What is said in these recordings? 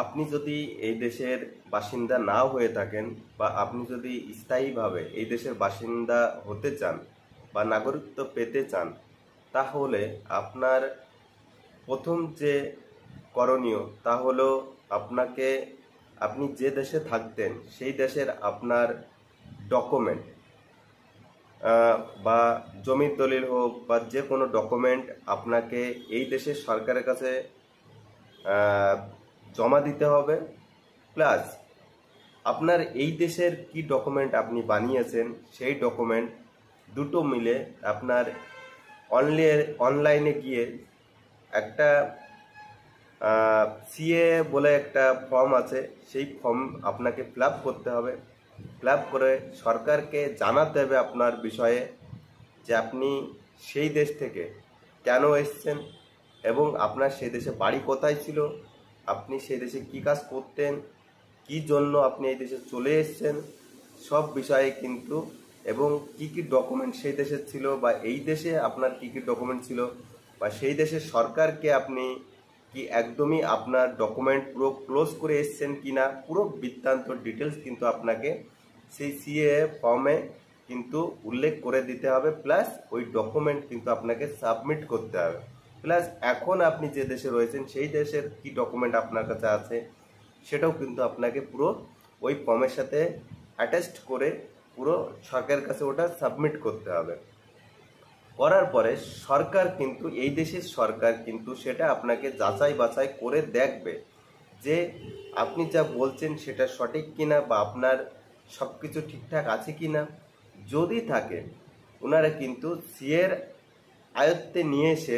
আপনি যদি এই দেশের বাসিন্দা না হয়ে থাকেন বা আপনি যদি স্থায়ীভাবে এই দেশের বাসিন্দা হতে চান বা নাগরিকত্ব পেতে চান, তাহলে আপনার প্রথম যে করণীয় তা হলো আপনাকে আপনি যে দেশে থাকতেন সেই দেশের আপনার ডকুমেন্ট বা জমির দলিল হোক বা যে কোনো ডকুমেন্ট আপনাকে এই দেশের সরকারের কাছে জমা দিতে হবে। প্লাস আপনার এই দেশের কি ডকুমেন্ট আপনি বানিয়েছেন সেই ডকুমেন্ট দুটো মিলে আপনার অনলাইনে গিয়ে একটা সিএ বলে একটা ফর্ম আছে, সেই ফর্ম আপনাকে ফিল আপ করতে হবে। ফিল আপ করে সরকারকে জানাতে হবে আপনার বিষয়ে, যে আপনি সেই দেশ থেকে কেন এসছেন এবং আপনার সেই দেশে বাড়ি কোথায় ছিল, আপনি সেই দেশে কী কাজ করতেন, কি জন্য আপনি এই দেশে চলে এসছেন, সব বিষয়ে কিন্তু, এবং কি কি ডকুমেন্ট সেই দেশের ছিল বা এই দেশে আপনার কি কি ডকুমেন্ট ছিল বা সেই দেশের সরকারকে আপনি কি একদমই আপনার ডকুমেন্ট পুরো ক্লোজ করে এসছেন কিনা, পুরো বৃত্তান্ত ডিটেলস কিন্তু আপনাকে সেই সিএ ফর্মে কিন্তু উল্লেখ করে দিতে হবে। প্লাস ওই ডকুমেন্ট কিন্তু আপনাকে সাবমিট করতে হবে। প্লাস এখন আপনি যে দেশে রয়েছেন সেই দেশের কি ডকুমেন্ট আপনার কাছে আছে সেটাও কিন্তু আপনাকে পুরো ওই ফর্মের সাথে অ্যাটাচড করে পুরো সরকারের কাছে ওটা সাবমিট করতে হবে। করার পরে সরকার কিন্তু, এই দেশের সরকার কিন্তু সেটা আপনাকে যাচাই বাছাই করে দেখবে যে আপনি যা বলছেন সেটা সঠিক কিনা বা আপনার সব কিছু ঠিকঠাক আছে কিনা। যদি থাকে, ওনারা কিন্তু সিএর আয়ত্তে নিয়ে এসে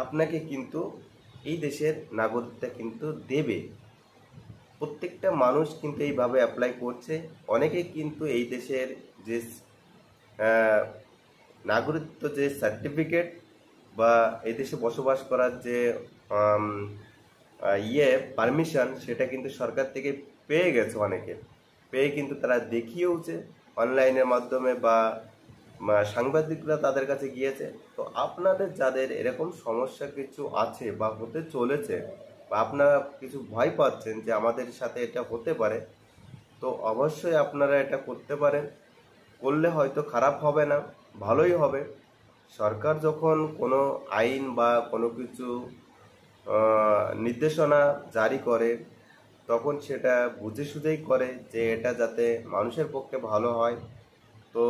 আপনাকে কিন্তু এই দেশের নাগরিকতা কিন্তু দেবে। প্রত্যেকটা মানুষ কিন্তু এইভাবে অ্যাপ্লাই করছে। অনেকে কিন্তু এই দেশের যে নাগরিকত্ব যে সার্টিফিকেট বা এই দেশে বসবাস করার যে পারমিশন, সেটা কিন্তু সরকার থেকে পেয়ে গেছে। অনেকে পেয়ে কিন্তু তারা দেখিয়েওছে অনলাইনের মাধ্যমে বা সাংবাদিকরা তাদের কাছে গিয়েছে। তো আপনাদের যাদের এরকম সমস্যা কিছু আছে বা হতে চলেছে বা আপনারা কিছু ভয় পাচ্ছেন যে আমাদের সাথে এটা হতে পারে, তো অবশ্যই আপনারা এটা করতে পারেন। করলে হয়তো খারাপ হবে না, ভালোই হবে। সরকার যখন কোনো আইন বা কোনো কিছু নির্দেশনা জারি করে, তখন সেটা বুঝে সুঝেই করে যে এটা যাতে মানুষের পক্ষে ভালো হয়। তো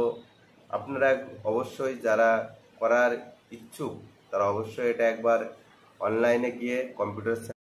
আপনারা অবশ্যই যারা করার ইচ্ছুক তারা অবশ্যই এটা একবার অনলাইনে গিয়ে কম্পিউটার